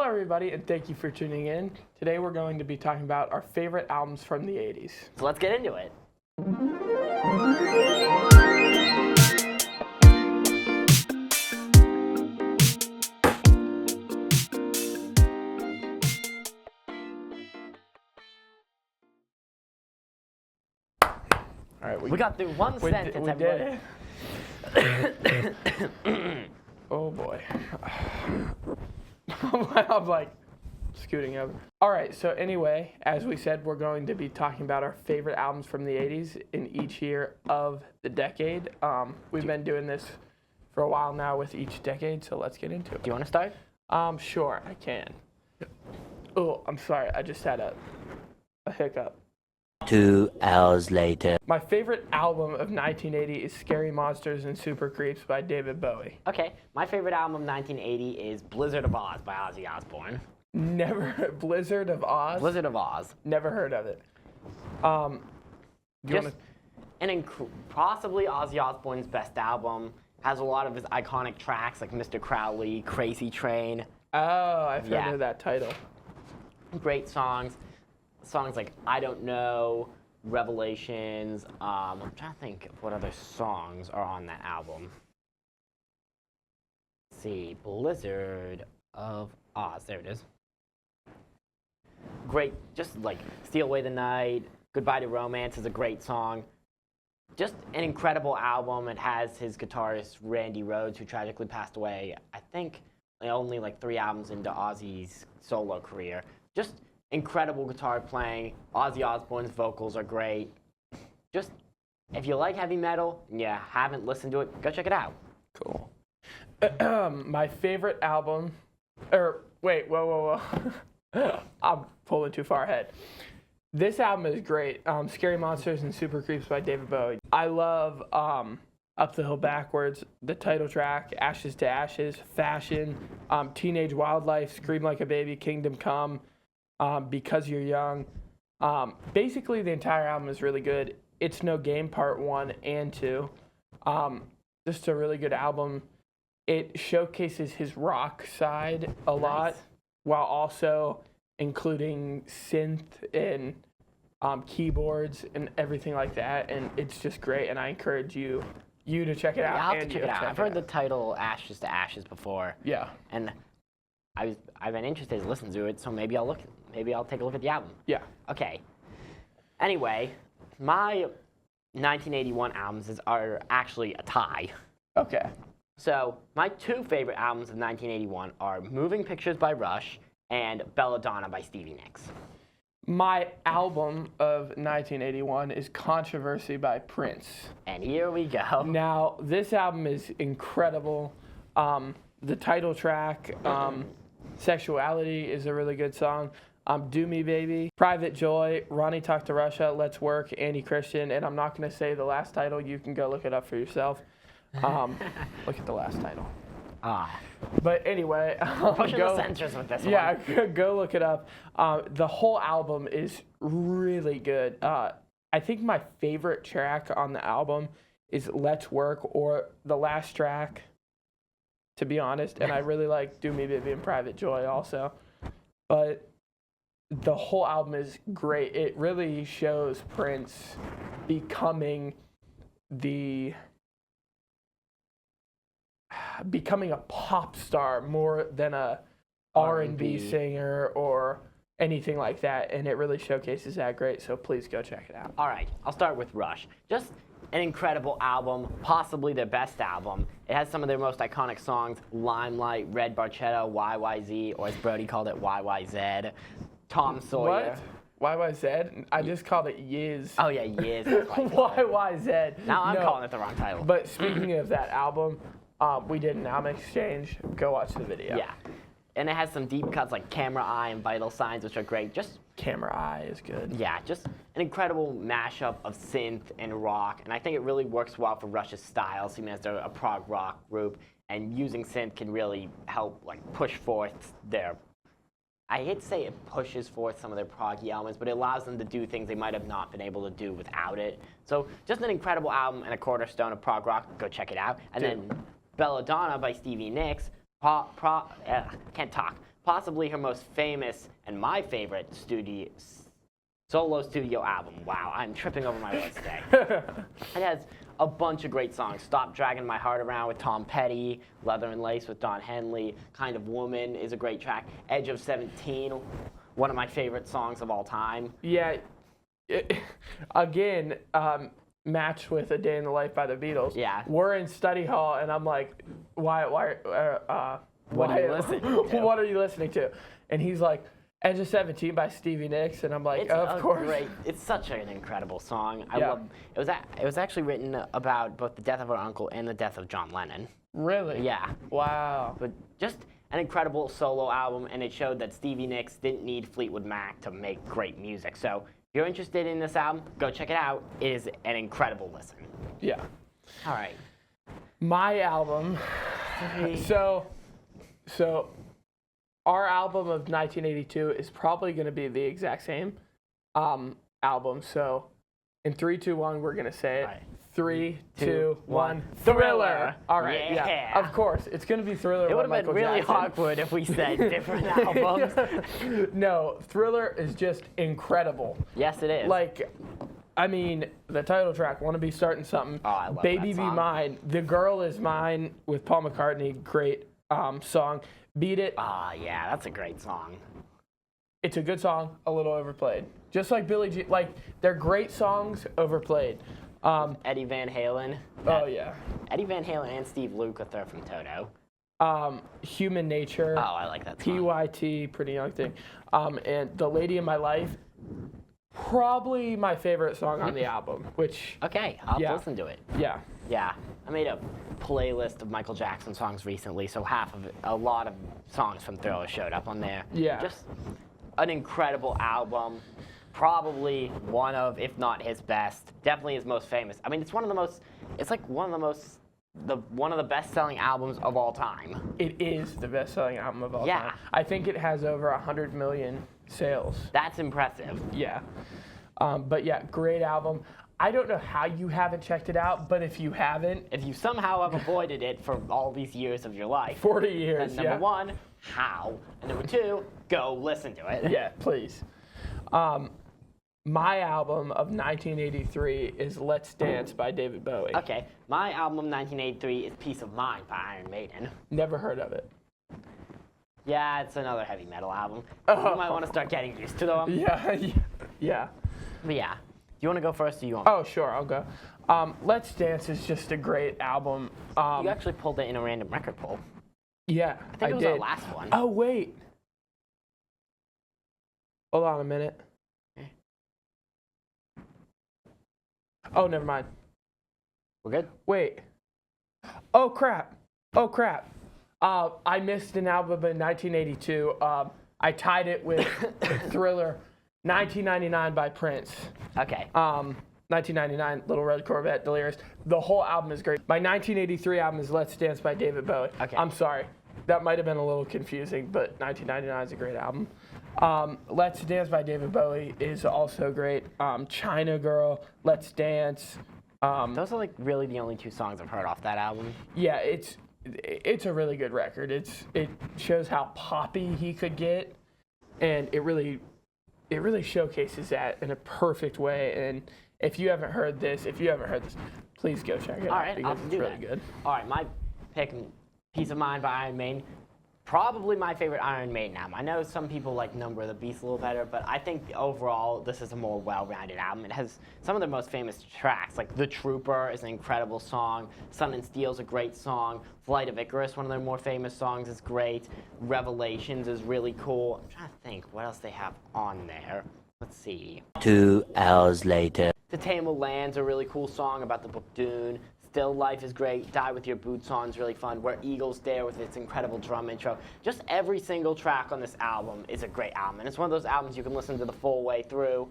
everybody, and thank you for tuning in. Today we're going to be talking about our favorite albums from the 80s. So let's get into it. All right, We got through one sentence. We did it. Oh boy. I'm like scooting over. All right, so anyway, as we said, we're going to be talking about our favorite albums from the 80s in each year of the decade. We've been doing this for a while now with each decade, so let's get into it. Do you want to start? Sure, I can. Oh, I'm sorry, I just had a hiccup. 2 hours later. My favorite album of 1980 is Scary Monsters and Super Creeps by David Bowie. Okay, my favorite album of 1980 is Blizzard of Oz by Ozzy Osbourne. Never Blizzard of Oz? Blizzard of Oz. Never heard of it. Possibly Ozzy Osbourne's best album. Has a lot of his iconic tracks like Mr. Crowley, Crazy Train. Oh, I've heard of that title. Great songs. Songs like I Don't Know, Revelations. I'm trying to think of what other songs are on that album. Let's see, Blizzard of Oz. There it is. Great, just like Steal Away the Night, Goodbye to Romance is a great song. Just an incredible album. It has his guitarist Randy Rhoads, who tragically passed away, I think, only like 3 albums into Ozzy's solo career. Just incredible guitar playing. Ozzy Osbourne's vocals are great. Just, if you like heavy metal and you haven't listened to it, go check it out. Cool. My favorite album, whoa. I'm pulling too far ahead. This album is great. Scary Monsters and Super Creeps by David Bowie. I love Up the Hill Backwards, the title track, Ashes to Ashes, Fashion, Teenage Wildlife, Scream Like a Baby, Kingdom Come, Because You're Young. Basically, the entire album is really good. It's No Game Part 1 and 2. Just a really good album. It showcases his rock side a lot, while also including synth and keyboards and everything like that. And it's just great, and I encourage you to check it out. Yeah, I'll have to check it out. I've heard the title Ashes to Ashes before. Yeah. And I've been interested to listen to it, so maybe I'll take a look at the album. Yeah. Okay. Anyway, my 1981 albums are actually a tie. Okay. So my 2 favorite albums of 1981 are Moving Pictures by Rush and Belladonna by Stevie Nicks. My album of 1981 is Controversy by Prince. And here we go. Now, this album is incredible. The title track, Sexuality, is a really good song. Do Me Baby, Private Joy, Ronnie Talk to Russia, Let's Work, Andy Christian, and I'm not going to say the last title. You can go look it up for yourself. Look at the last title. But anyway, pushing the censors with this one. Yeah, go look it up. The whole album is really good. I think my favorite track on the album is Let's Work, or the last track, to be honest. And I really like Do Me Baby and Private Joy also. But the whole album is great. It really shows Prince becoming a pop star more than a R&B singer or anything like that, and it really showcases that great, so please go check it out. All right, I'll start with Rush. Just an incredible album, possibly their best album. It has some of their most iconic songs, Limelight, Red Barchetta, YYZ, or as Brodie called it, YYZ, Tom Sawyer. What? YYZ? I just called it Yiz. Oh yeah, Yiz. YYZ. Now I'm calling it the wrong title. But speaking of that album, we did an album exchange. Go watch the video. Yeah. And it has some deep cuts like Camera Eye and Vital Signs, which are great. Just Camera Eye is good. Yeah, just an incredible mashup of synth and rock. And I think it really works well for Rush's style, seeing as they're a prog rock group. And using synth can really help push forth their, I hate to say it pushes forth some of their proggy elements, but it allows them to do things they might have not been able to do without it. So just an incredible album and a cornerstone of prog rock. Go check it out. And then Belladonna by Stevie Nicks, possibly her most famous and my favorite solo studio album. Wow, I'm tripping over my words today. It has a bunch of great songs. Stop Dragging My Heart Around with Tom Petty, Leather and Lace with Don Henley, Kind of Woman is a great track, Edge of 17, one of my favorite songs of all time. Yeah, again, matched with A Day in the Life by the Beatles. Yeah. We're in study hall, and I'm like, Wyatt, What are you listening to? What are you listening to? And he's like, Edge of 17 by Stevie Nicks, and I'm like, It's of course. Great. It's such an incredible song. Yeah. It was actually written about both the death of her uncle and the death of John Lennon. Really? Yeah. Wow. But just an incredible solo album, and it showed that Stevie Nicks didn't need Fleetwood Mac to make great music. So if you're interested in this album, go check it out. It is an incredible listen. Yeah. All right. My album. So our album of 1982 is probably going to be the exact same album. So in 3, 2, 1, we're going to say it. All right. 3, 2, 1. Thriller. Thriller. All right. Yeah. Of course. It's going to be Thriller. It would have been Michael really Jackson. awkward if we said different albums. No, Thriller is just incredible. Yes, it is. Like, I mean, the title track, Want to Be Starting Something. Oh, I love Baby that Be song. Mine. The Girl Is Mine with Paul McCartney. Great song. Beat It. Yeah, that's a great song. It's a good song, a little overplayed. Just like Billie Jean. Like, they're great songs, overplayed. Eddie Van Halen. Oh, yeah. Eddie Van Halen and Steve Lukather from Toto. Human Nature. Oh, I like that song. PYT, Pretty Young Thing. And The Lady in My Life. Probably my favorite song on the album, which, Okay, I'll Yeah. listen to it. yeah. Yeah, I made a playlist of Michael Jackson songs recently, so a lot of songs from Thriller showed up on there. Yeah. Just an incredible album. Probably one of, if not his best, definitely his most famous. I mean, it's one of the best-selling albums of all time. It is the best-selling album of all Yeah. time. I think it has over 100 million sales. That's impressive. Yeah. But yeah, great album. I don't know how you haven't checked it out, but if you haven't, If you somehow have avoided it for all these years of your life, 40 years, then number one, how? And number two, go listen to it. Yeah, please. My album of 1983 is Let's Dance by David Bowie. Okay, my album of 1983 is Peace of Mind by Iron Maiden. Never heard of it. Yeah, it's another heavy metal album. Oh. You might want to start getting used to them. Yeah. But yeah, do you want to go first or you want Oh, sure, I'll go. Let's Dance is just a great album. You actually pulled it in a random record poll. Yeah, I think it was did. our last one. Oh, wait. Hold on a minute. Okay. Oh, never mind. We're good? Wait. Oh, crap. I missed an album in 1982. I tied it with Thriller, 1999 by Prince. Okay. 1999, Little Red Corvette, Delirious. The whole album is great. My 1983 album is Let's Dance by David Bowie. Okay. I'm sorry. That might have been a little confusing, but 1999 is a great album. Let's Dance by David Bowie is also great. China Girl, Let's Dance. Those are like really the only two songs I've heard off that album. Yeah, it's a really good record. It shows how poppy he could get, and it really showcases that in a perfect way. And if you haven't heard this, please go check it All out right, because I'll it's do really that. good. All right, my pick, Peace of Mind by Iron Maiden. Probably my favorite Iron Maiden album. I know some people like Number of the Beast a little better, but I think overall this is a more well-rounded album. It has some of the most famous tracks, like The Trooper is an incredible song, Sun and Steel is a great song, Flight of Icarus, one of their more famous songs, is great, Revelations is really cool. I'm trying to think what else they have on there. Let's see. 2 hours later. To Tame a Land's a really cool song about the book Dune. Still Life is great. Die With Your Boots On is really fun. Where Eagles Dare with its incredible drum intro. Just every single track on this album is a great album. And it's one of those albums you can listen to the full way through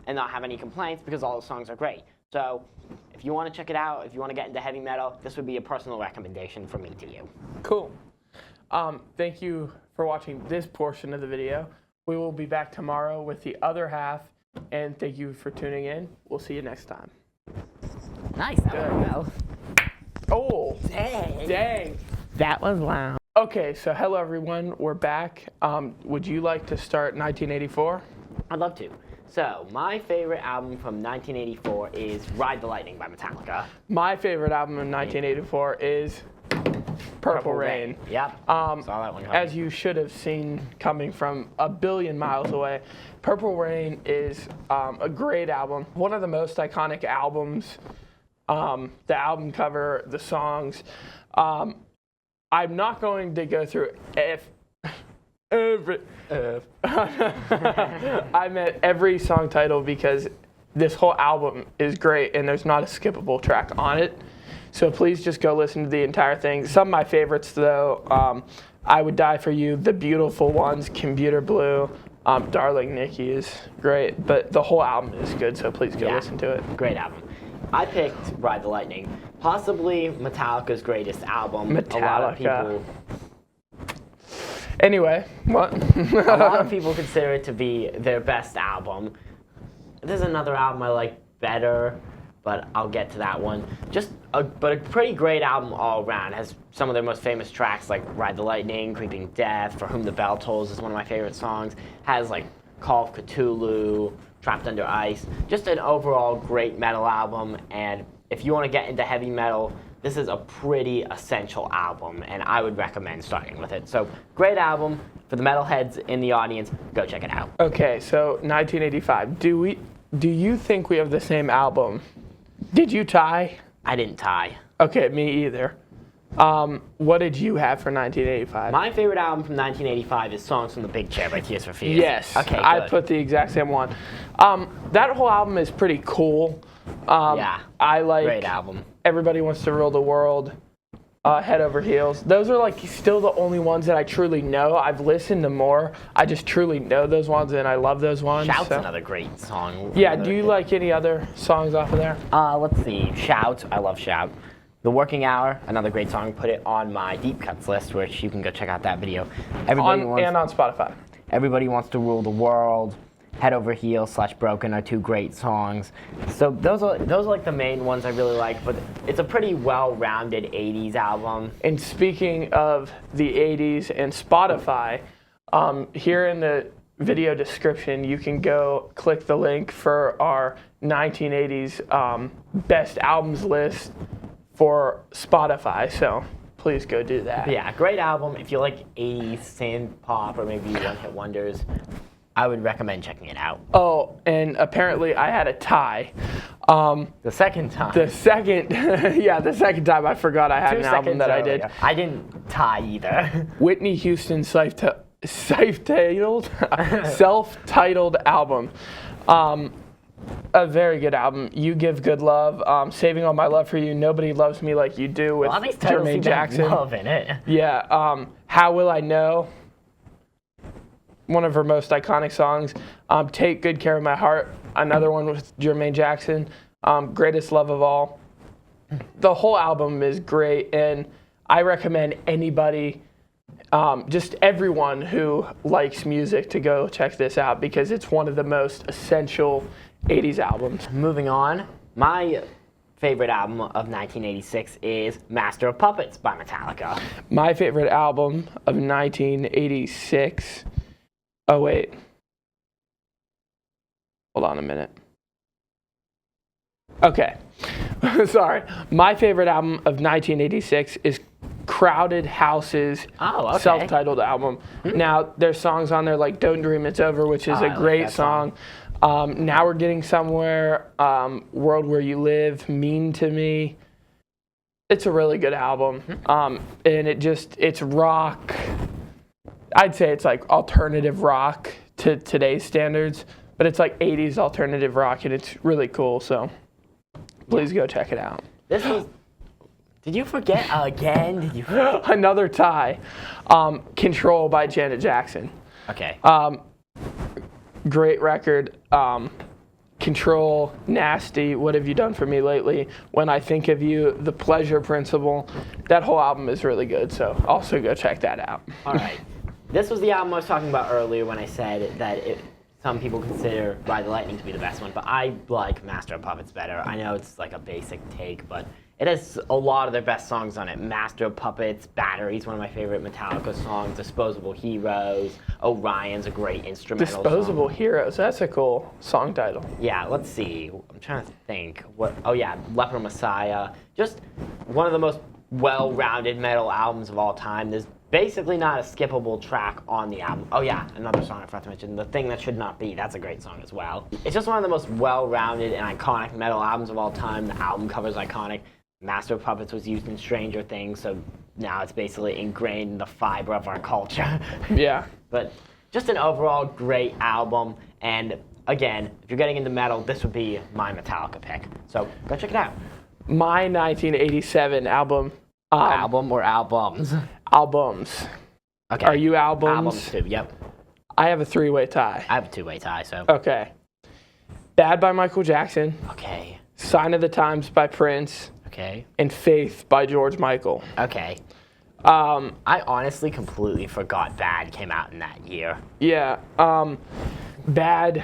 and not have any complaints because all the songs are great. So if you want to check it out, if you want to get into heavy metal, this would be a personal recommendation from me to you. Cool. Thank you for watching this portion of the video. We will be back tomorrow with the other half. And thank you for tuning in. We'll see you next time. Nice. That went well. Oh, Dang. dang. That was loud. Okay, so hello everyone, we're back. Would you like to start 1984? I'd love to. So, my favorite album from 1984 is Ride the Lightning by Metallica. My favorite album in 1984 is Purple Rain. Yep. Saw that one coming. As you should have seen coming from a billion miles away, Purple Rain is a great album. One of the most iconic albums. The album cover, the songs. I'm not going to go through I meant every song title because this whole album is great and there's not a skippable track on it. So please just go listen to the entire thing. Some of my favorites though, I Would Die For You, The Beautiful Ones, Computer Blue, Darling Nikki is great, but the whole album is good, so please go listen to it. Great album. I picked Ride the Lightning, possibly Metallica's greatest album. A lot of people. Anyway, what? A lot of people consider it to be their best album. There's another album I like better, but I'll get to that one. But a pretty great album all around. It has some of their most famous tracks like Ride the Lightning, Creeping Death, For Whom the Bell Tolls is one of my favorite songs. Has like Call of Cthulhu, Trapped Under Ice. Just an overall great metal album, and if you want to get into heavy metal, this is a pretty essential album, and I would recommend starting with it. So, great album. For the metalheads in the audience, go check it out. Okay, so 1985. Do you think we have the same album? Did you tie? I didn't tie. Okay, me either. What did you have for 1985? My favorite album from 1985 is Songs from the Big Chair by Tears for Fears. Yes, Okay, good. I put the exact same one. That whole album is pretty cool. Yeah, I like great album. Everybody Wants to Rule the World, Head Over Heels. Those are like still the only ones that I truly know. I've listened to more. I just truly know those ones and I love those ones. Shout's another great song. Yeah, do you like any other songs off of there? Let's see. Shout, I love Shout. The Working Hour, another great song. Put it on my Deep Cuts list, which you can go check out that video. And on Spotify. Everybody Wants to Rule the World, Head Over Heels / Broken are two great songs. So those are like the main ones I really like, but it's a pretty well-rounded 80s album. And speaking of the 80s and Spotify, here in the video description, you can go click the link for our 1980s best albums list for Spotify. So please go do that. Yeah, great album. If you like 80s synth pop or maybe one-hit wonders, I would recommend checking it out. Oh, and apparently I had a tie. The second time. The second time I forgot I had an album that I did. I didn't tie either. Whitney Houston's self-titled album. A very good album. You Give Good Love, Saving All My Love for You, Nobody Loves Me Like You Do with Jermaine Jackson. Love in it. Yeah. How Will I Know? One of her most iconic songs. Take Good Care of My Heart, another one with Jermaine Jackson. Greatest Love of All. The whole album is great, and I recommend anybody, just everyone who likes music, to go check this out because it's one of the most essential 80s albums. Moving on, my favorite album of 1986 is Master of Puppets by Metallica. My favorite album of 1986. Oh, wait. Hold on a minute. Okay. Sorry. My favorite album of 1986 is Crowded House's self-titled album. Now, there's songs on there like Don't Dream It's Over, which is a great song. Now We're Getting Somewhere, World Where You Live, Mean to Me. It's a really good album. And it's rock. I'd say it's like alternative rock to today's standards, but it's like 80s alternative rock, and it's really cool, so please go check it out. Did you forget again? Another tie. Control by Janet Jackson. Okay. Great record. Control, Nasty, What Have You Done For Me Lately, When I Think of You, The Pleasure Principle. That whole album is really good, so also go check that out. All right. This was the album I was talking about earlier when I said that some people consider Ride the Lightning to be the best one, but I like Master of Puppets better. I know it's like a basic take, but It has a lot of their best songs on it. Master of Puppets, Battery's one of my favorite Metallica songs. Disposable Heroes, Orion's a great instrumental Disposable song. Heroes. That's a cool song title. Yeah, let's see. I'm trying to think. Oh yeah, Leper Messiah. Just one of the most well-rounded metal albums of all time. There's basically not a skippable track on the album. Oh yeah, another song I forgot to mention, The Thing That Should Not Be. That's a great song as well. It's just one of the most well-rounded and iconic metal albums of all time. The album cover's iconic. Master of Puppets was used in Stranger Things, so now it's basically ingrained in the fiber of our culture. Yeah. But just an overall great album, and again, if you're getting into metal, this would be my Metallica pick. So go check it out. My 1987 album. Album or albums? Albums. Okay. Are you albums? Albums too, yep. I have a three-way tie. I have a two-way tie, so. Okay. Bad by Michael Jackson. Okay. Sign of the Times by Prince. Okay. And Faith by George Michael. Okay. I honestly completely forgot Bad came out in that year. Yeah. Bad.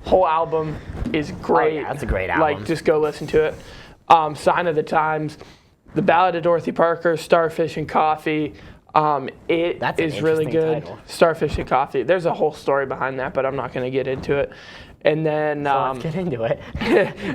Whole album is great. Oh, yeah, that's a great album. Like, just go listen to it. Sign of the Times. The Ballad of Dorothy Parker, Starfish and Coffee. It That's an is really interesting good. title. Starfish and Coffee. There's a whole story behind that, but I'm not going to get into it. And then, So let's get into it.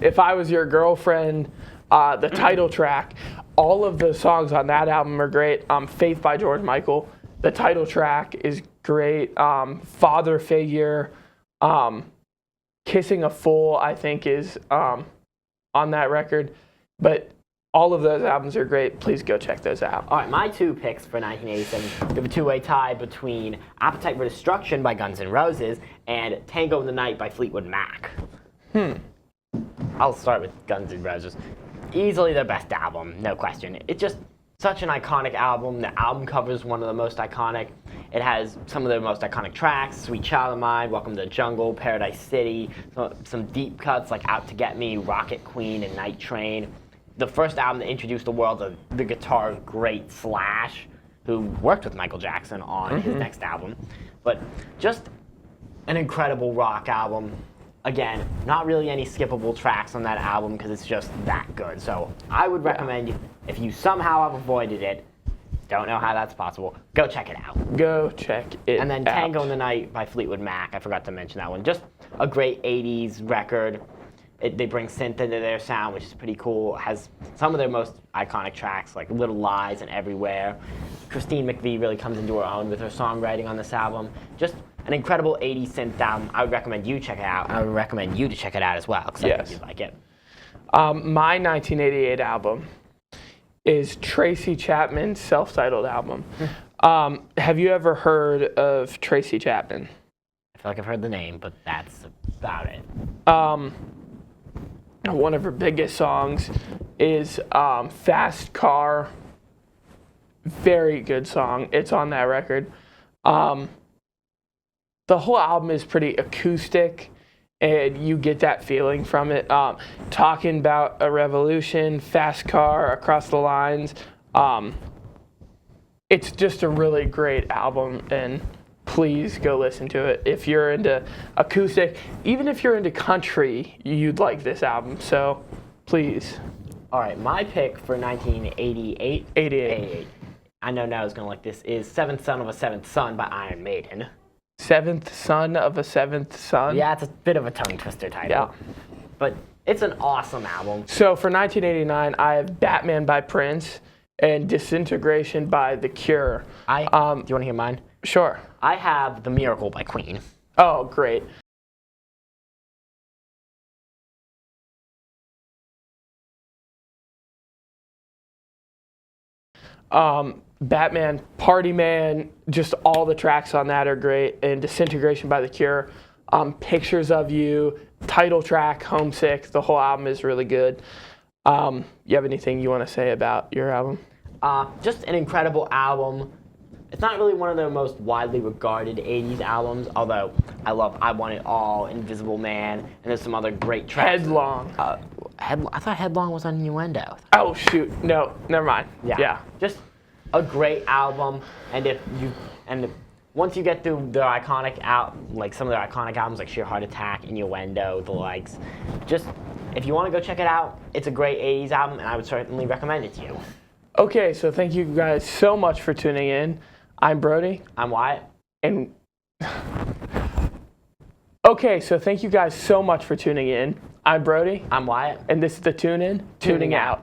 If I Was Your Girlfriend, the title track, all of the songs on that album are great. Faith by George Michael, the title track is great. Father Figure, Kissing a Fool, I think is on that record. But all of those albums are great. Please go check those out. All right, my two picks for 1987. We have a two-way tie between Appetite for Destruction by Guns N' Roses and Tango in the Night by Fleetwood Mac. I'll start with Guns N' Roses. Easily their best album, no question. It's just such an iconic album. The album cover is one of the most iconic. It has some of their most iconic tracks, Sweet Child of Mine, Welcome to the Jungle, Paradise City, some deep cuts like Out to Get Me, Rocket Queen, and Night Train. The first album that introduced the world of the guitar great Slash, who worked with Michael Jackson on his next album. But just an incredible rock album. Again, not really any skippable tracks on that album because it's just that good. So I would recommend you, if you somehow have avoided it, don't know how that's possible, go check it out. Go check it out. And then Tango in the Night by Fleetwood Mac, I forgot to mention that one. Just a great 80s record. They bring synth into their sound, which is pretty cool. It has some of their most iconic tracks, like Little Lies and Everywhere. Christine McVie really comes into her own with her songwriting on this album. Just an incredible 80s synth album. I would recommend you check it out. I would recommend you to check it out as well, because I think you'd like it. My 1988 album is Tracy Chapman's self-titled album. Have you ever heard of Tracy Chapman? I feel like I've heard the name, but that's about it. One of her biggest songs is Fast Car. Very good song. It's on that record. The whole album is pretty acoustic, and you get that feeling from it. Talking about a revolution, Fast Car, Across the Lines. It's just a really great album, and please go listen to it. If you're into acoustic, even if you're into country, you'd like this album. So please. All right, my pick for 1988. 88. I know Noah's going to like this, is Seventh Son of a Seventh Son by Iron Maiden. Seventh Son of a Seventh Son? Yeah, it's a bit of a tongue twister title. Yeah. But it's an awesome album. So for 1989, I have Batman by Prince and Disintegration by The Cure. Do you want to hear mine? Sure. I have The Miracle by Queen. Oh, great. Batman, Party Man, just all the tracks on that are great. And Disintegration by The Cure. Pictures of You, title track, Homesick. The whole album is really good. You have anything you want to say about your album? Just an incredible album. It's not really one of their most widely regarded 80s albums, although I love I Want It All, Invisible Man, and there's some other great tracks. Headlong. I thought Headlong was on Innuendo. Oh, shoot. No, never mind. Yeah. Just a great album, and once you get through their iconic like some of their iconic albums like Sheer Heart Attack, Innuendo, the likes, just if you want to go check it out, it's a great 80s album, and I would certainly recommend it to you. Okay, so thank you guys so much for tuning in. I'm Brodie. I'm Wyatt. And okay, so thank you guys so much for tuning in. I'm Brodie. I'm Wyatt. And this is the Tune In, Tuning Out.